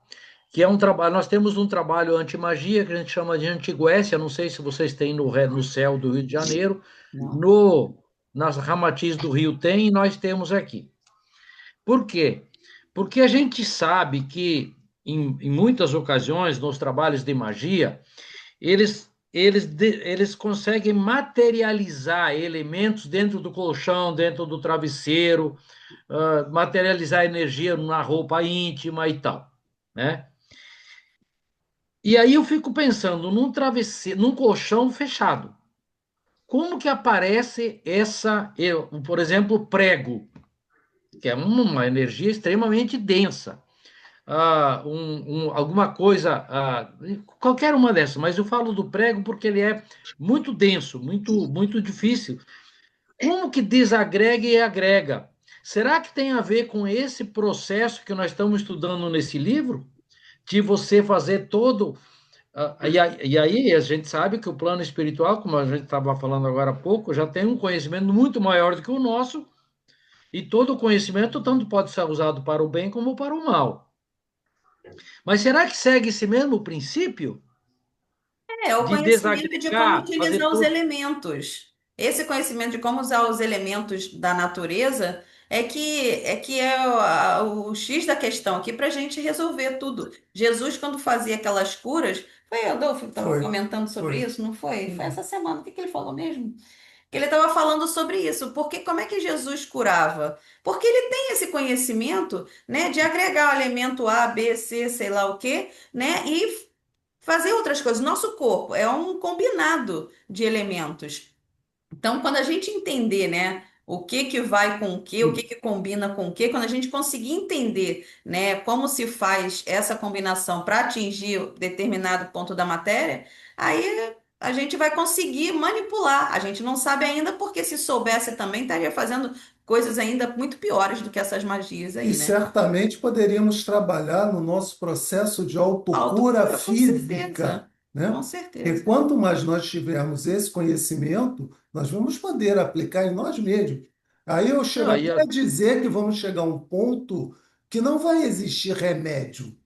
Que é um trabalho, nós temos um trabalho anti-magia que a gente chama de Antiguécia, não sei se vocês têm no céu do Rio de Janeiro, Não. no, nas Ramatiz do Rio tem, e nós temos aqui. Por quê? Porque a gente sabe que, em muitas ocasiões, nos trabalhos de magia, eles conseguem materializar elementos dentro do colchão, dentro do travesseiro, materializar energia na roupa íntima e tal, né? E aí eu fico pensando num travesseiro, num colchão fechado. Como que aparece por exemplo, prego, que é uma energia extremamente densa. Alguma coisa, qualquer uma dessas, mas eu falo do prego porque ele é muito denso, muito, muito difícil. Como que desagrega e agrega? Será que tem a ver com esse processo que nós estamos estudando nesse livro? De você fazer todo. E aí a gente sabe que o plano espiritual, como a gente estava falando agora há pouco, já tem um conhecimento muito maior do que o nosso, e todo o conhecimento tanto pode ser usado para o bem como para o mal. Mas será que segue esse mesmo princípio É o de conhecimento de como desagregar, fazer utilizar os tudo? elementos. Esse conhecimento de como usar os elementos da natureza é o X da questão aqui para a gente resolver tudo. Jesus, quando fazia aquelas curas, foi o Adolfo que estava foi, comentando sobre foi. isso, não foi? Foi Uhum. essa semana. O que que ele falou mesmo? Que ele estava falando sobre isso. Porque como é que Jesus curava? Porque ele tem esse conhecimento, né, de agregar o elemento A, B, C, sei lá o quê, né, e fazer outras coisas. Nosso corpo é um combinado de elementos. Então, quando a gente entender, né, o que que vai com o que que combina com o que, quando a gente conseguir entender, né, como se faz essa combinação para atingir determinado ponto da matéria, aí a gente vai conseguir manipular. A gente não sabe ainda porque se soubesse também estaria fazendo coisas ainda muito piores do que essas magias E aí, né? certamente poderíamos trabalhar no nosso processo de autocura Autocura, com física, certeza. Com né? Porque certeza. quanto mais nós tivermos esse conhecimento, nós vamos poder aplicar em nós mesmos. Aí eu chego Não, e até a dizer que vamos chegar a um ponto que não vai existir remédio.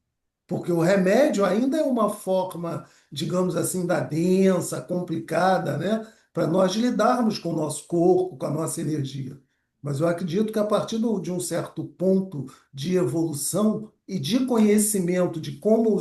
Porque o remédio ainda é uma forma, digamos assim, da densa, complicada, né? Para nós lidarmos com o nosso corpo, com a nossa energia. Mas eu acredito que a partir de um certo ponto de evolução e de conhecimento de como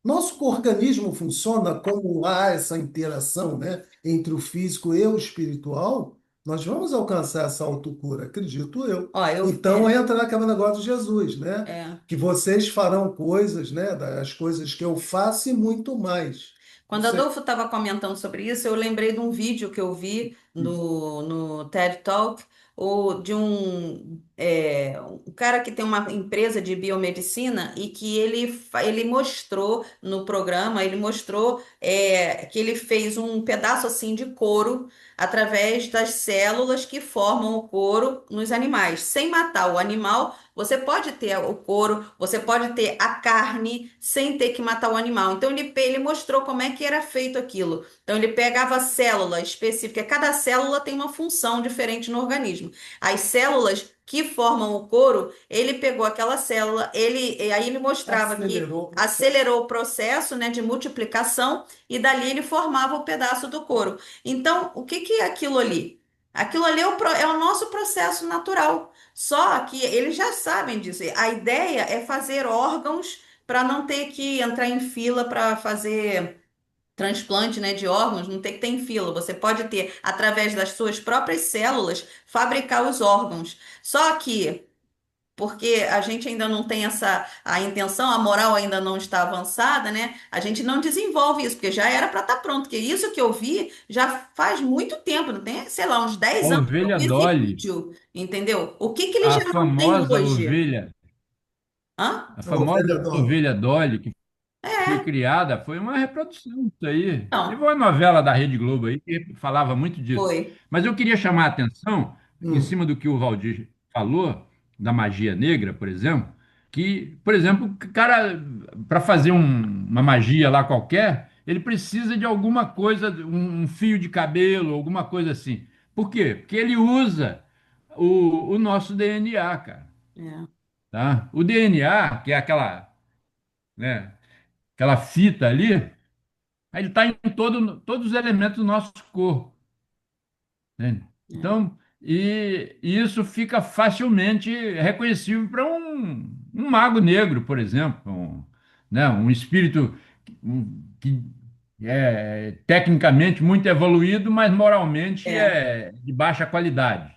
nosso organismo funciona, como há essa interação, né, entre o físico e o espiritual, nós vamos alcançar essa autocura, acredito eu. Ó, Então entra naquele negócio de Jesus, né? é. Que vocês farão coisas, né? Das coisas que eu faço e muito mais. Quando Adolfo estava comentando sobre isso, eu lembrei de um vídeo que eu vi no TED Talk, ou um cara que tem uma empresa de biomedicina e que ele mostrou no programa, ele mostrou que ele fez um pedaço assim de couro através das células que formam o couro nos animais. Sem matar o animal, você pode ter o couro, você pode ter a carne sem ter que matar o animal. Então ele mostrou como é que era feito aquilo. Então ele pegava célula específica, cada célula tem uma função diferente no organismo. As células que formam o couro, ele pegou aquela célula, e aí ele mostrava que Acelerou o processo. acelerou o processo, né, de multiplicação e dali ele formava o pedaço do couro. Então, o que que é aquilo ali? Aquilo ali é o nosso processo natural. Só que eles já sabem disso. A ideia é fazer órgãos para não ter que entrar em fila para fazer transplante, né, de órgãos, não tem que ter em fila. Você pode ter, através das suas próprias células, fabricar os órgãos. Só que, porque a gente ainda não tem a intenção, a moral ainda não está avançada, né? A gente não desenvolve isso, porque já era para estar pronto. Porque isso que eu vi já faz muito tempo, não tem, sei lá, uns A 10 anos que eu ovelha vi esse Dolly, vídeo, entendeu? O que que eles a já não têm famosa hoje? ovelha, Hã? a A ovelha famosa Dolly. ovelha Dolly, que foi É, criada, foi uma reprodução disso aí. Teve não, uma novela da Rede Globo aí que falava muito disso. foi. Mas eu queria chamar a atenção, em Hum. cima do que o Valdir falou, da magia negra, por exemplo, que, por exemplo, o cara, para fazer uma magia lá qualquer, ele precisa de alguma coisa, um fio de cabelo, alguma coisa assim. Por quê? Porque ele usa o nosso DNA, cara. É, Tá? O DNA, que é aquela, né, aquela fita ali, aí ele está em todos os elementos do nosso corpo, né? é. Então, e isso fica facilmente reconhecível para um mago negro, por exemplo, né, um espírito que é tecnicamente muito evoluído, mas moralmente É. é de baixa qualidade.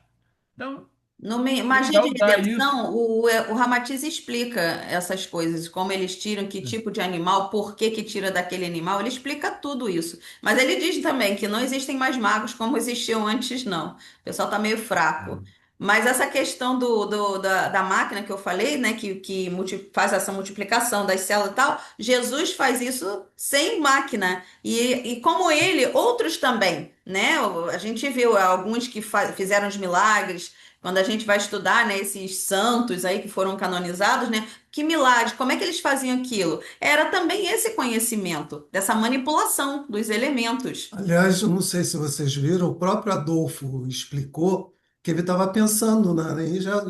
Então, No ele Magia vai de usar isso. Redenção, o Ramatiz explica essas coisas, como eles tiram, que tipo de animal, por que que tira daquele animal, ele explica tudo isso. Mas ele diz também que não existem mais magos como existiam antes, não. O pessoal está meio fraco. Mas essa questão da máquina que eu falei, né, que faz essa multiplicação das células e tal, Jesus faz isso sem máquina. E como ele, outros também, né? A gente viu alguns que fizeram os milagres. Quando a gente vai estudar, né, esses santos aí que foram canonizados, né, que milagre, como é que eles faziam aquilo? Era também esse conhecimento, dessa manipulação dos elementos. Aliás, eu não sei se vocês viram, o próprio Adolfo explicou que ele estava pensando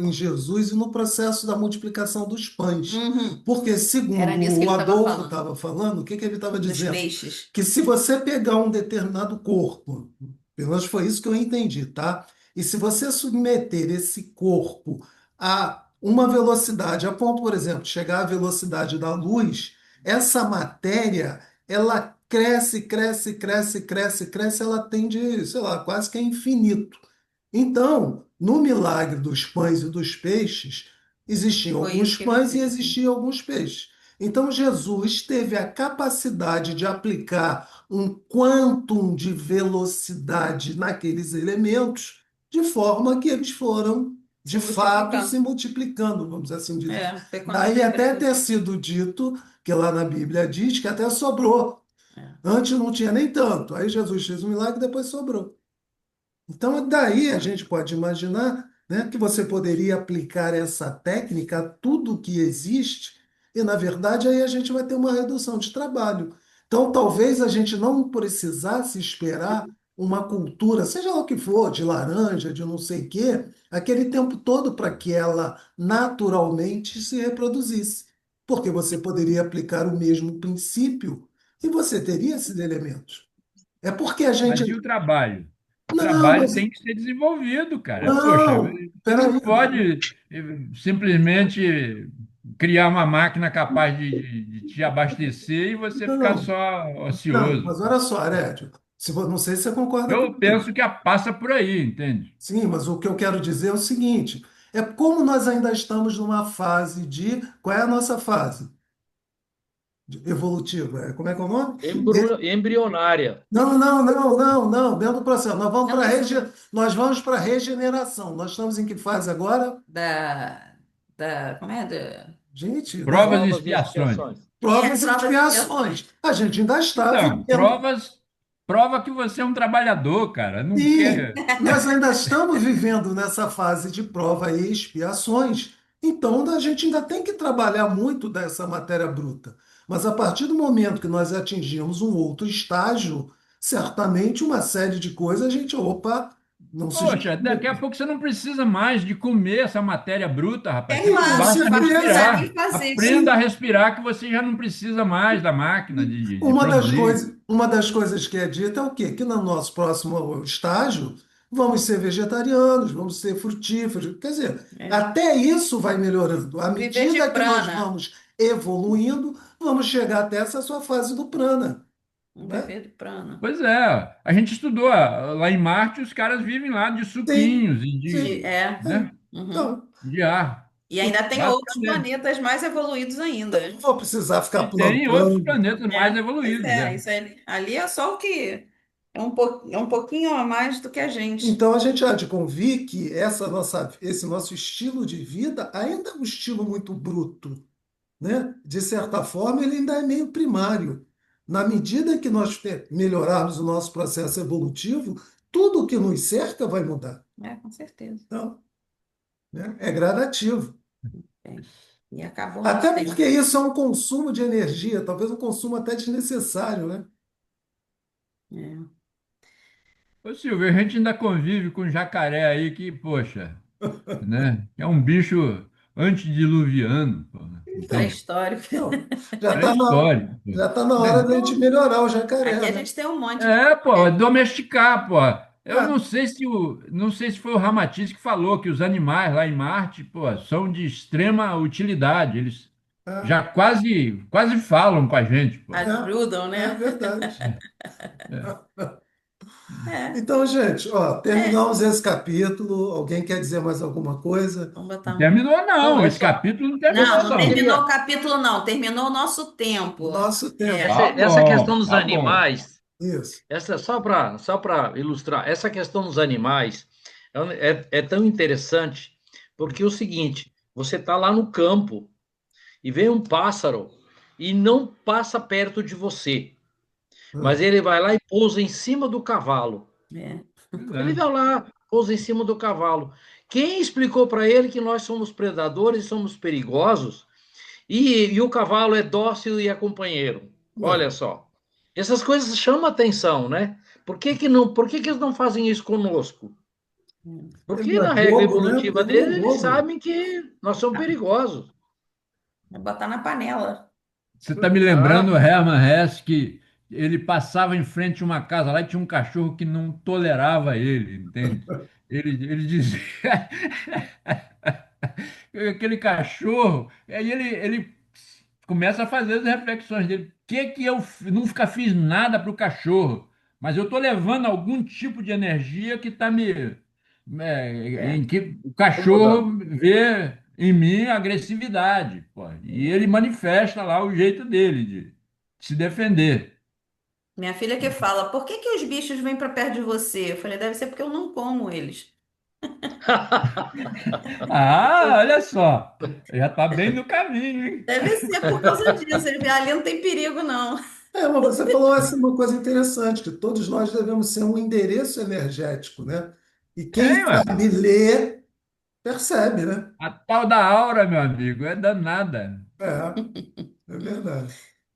em Jesus e no processo da multiplicação dos pães. Uhum. Porque, Era segundo nisso que o ele estava Adolfo falando, estava falando, o que que ele estava dos dizendo? peixes. Que se você pegar um determinado corpo, pelo menos foi isso que eu entendi, tá? E se você submeter esse corpo a uma velocidade, a ponto, por exemplo, de chegar à velocidade da luz, essa matéria ela cresce, cresce, cresce, cresce, cresce, ela tende, sei lá, quase que é infinito. Então, no milagre dos pães e dos peixes, existiam Foi isso alguns que ele pães e fez. existiam alguns peixes. Então, Jesus teve a capacidade de aplicar um quantum de velocidade naqueles elementos, de forma que eles foram, Se de fato, se multiplicando. multiplicando, vamos assim dizer. Foi quando Daí Jesus até fez ter isso. sido dito que lá na Bíblia diz que até sobrou. É. Antes não tinha nem tanto. Aí Jesus fez um milagre e depois sobrou. Então, daí a gente pode imaginar, né, que você poderia aplicar essa técnica a tudo que existe, e, na verdade, aí a gente vai ter uma redução de trabalho. Então, talvez a gente não precisasse esperar uma cultura, seja lá o que for, de laranja, de não sei o quê, aquele tempo todo para que ela naturalmente se reproduzisse. Porque você poderia aplicar o mesmo princípio e você teria esses elementos. É porque a gente. Mas e o trabalho? O Não, trabalho mas tem que ser desenvolvido, cara. Poxa, não, você não peraí. pode simplesmente criar uma máquina capaz de te abastecer e você ficar Não, só não, ocioso. mas olha só, Arédio, não sei se você concorda Eu comigo. penso que passa por aí, entende? Sim, mas o que eu quero dizer é o seguinte: é como nós ainda estamos numa fase de. Qual é a nossa fase? Evolutiva. Como é que é o nome? Embrionária. Não, não, não, não, não. Dentro do processo. Não precisa Nós vamos para regeneração. Nós estamos em que fase agora? como é? Gente, Provas e Provas e expiações. expiações. provas e Provas e expiações. expiações. A gente ainda está Então, vivendo. prova que você é um trabalhador, cara. Não Sim, quer. nós ainda estamos vivendo nessa fase de prova e expiações, então a gente ainda tem que trabalhar muito dessa matéria bruta. Mas a partir do momento que nós atingimos um outro estágio, certamente uma série de coisas a gente, opa, não se Poxa, daqui a justifica. pouco você não precisa mais de comer essa matéria bruta, rapaz. É Você Com claro, basta você não precisa certeza, nem respirar. fazer. Aprenda a sim. respirar que você já não precisa mais da máquina de produzir. Uma das coisas que é dita é o quê? Que no nosso próximo estágio vamos ser vegetarianos, vamos ser frutíferos. Quer dizer, É. até isso vai melhorando. À Viver de medida que nós prana. vamos evoluindo, vamos chegar até essa sua fase do prana, né? Viver de prana. Pois é, a gente estudou lá em Marte, os caras vivem lá de Sim, suquinhos e sim. né, Uhum. Então, de ar, E ainda tem outros basicamente. planetas mais evoluídos ainda. não vou precisar ficar E tem outros plantando. planetas mais Pois evoluídos, é, é. isso ali é só o que é um pouquinho a mais do que a gente. Então a gente há de convir que esse nosso estilo de vida ainda é um estilo muito bruto, né? De certa forma, ele ainda é meio primário. Na medida que nós melhorarmos o nosso processo evolutivo, tudo o que nos cerca vai mudar. É, com certeza. Então, né? É gradativo. É. E acabou o nosso Até porque tempo. isso é um consumo de energia, talvez um consumo até desnecessário, né? É. Ô Silvio, a gente ainda convive com jacaré aí que, poxa, né, é um bicho antediluviano, pô, entende? Pré-histórico. Não, já está na, Pré-histórico, pô. já tá na hora Né? da gente melhorar o Aqui jacaré, a né? gente tem um monte de É, pô, jacaré. domesticar, pô. Eu É, não sei se foi o Ramatiz que falou que os animais lá em Marte, pô, são de extrema utilidade. Eles é, já quase falam com a gente, pô. Ajudam, é né? verdade. É. É, Então, gente, ó, é. terminamos esse capítulo. Alguém quer dizer mais alguma coisa? Vamos botar Não um. terminou, Não, não. Esse capítulo não eu terminou, Não, só não não. terminou o queria. capítulo, não. Terminou o nosso tempo. Nosso tempo. Essa, Tá essa questão bom, dos tá bom. animais, Isso. essa só para ilustrar, essa questão dos animais é tão interessante, porque é o seguinte, você está lá no campo e vem um pássaro e não passa perto de você, mas Ah, ele vai lá e pousa em cima do cavalo. É. Pois Ele é. vai lá, pousa em cima do cavalo. Quem explicou para ele que nós somos predadores, somos perigosos, e o cavalo é dócil e é companheiro? ué, Olha só. Essas coisas chamam atenção, né? Por que eles não fazem isso conosco? ele Porque não é na regra bobo, né? evolutiva Ele não é deles, eles bobo. sabem que nós somos perigosos. Vai botar na panela. Você está me lembrando o Exato. Hermann Hesse, que ele passava em frente a uma casa lá e tinha um cachorro que não tolerava ele, entende? Ele dizia. Aquele cachorro. Aí ele começa a fazer as reflexões dele. Por que eu nunca fiz nada para o cachorro? Mas eu estou levando algum tipo de energia que está É. em que o Incomodando. cachorro vê em mim agressividade, pô. E ele manifesta lá o jeito dele de se defender. Minha filha que fala, por que que os bichos vêm para perto de você? Eu falei, deve ser porque eu não como eles. Ah, olha só, já está bem no caminho, hein? Deve ser por causa disso. Ele vê, ali não tem perigo, não. É, mas você falou essa uma coisa interessante, que todos nós devemos ser um endereço energético, né? E quem Tem, ué. sabe ler, percebe, né? A tal da aura, meu amigo, é danada. É, é verdade.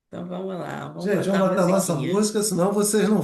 Então vamos lá, vamos Gente, botar vamos a botar a nossa musiquinha. música, senão vocês não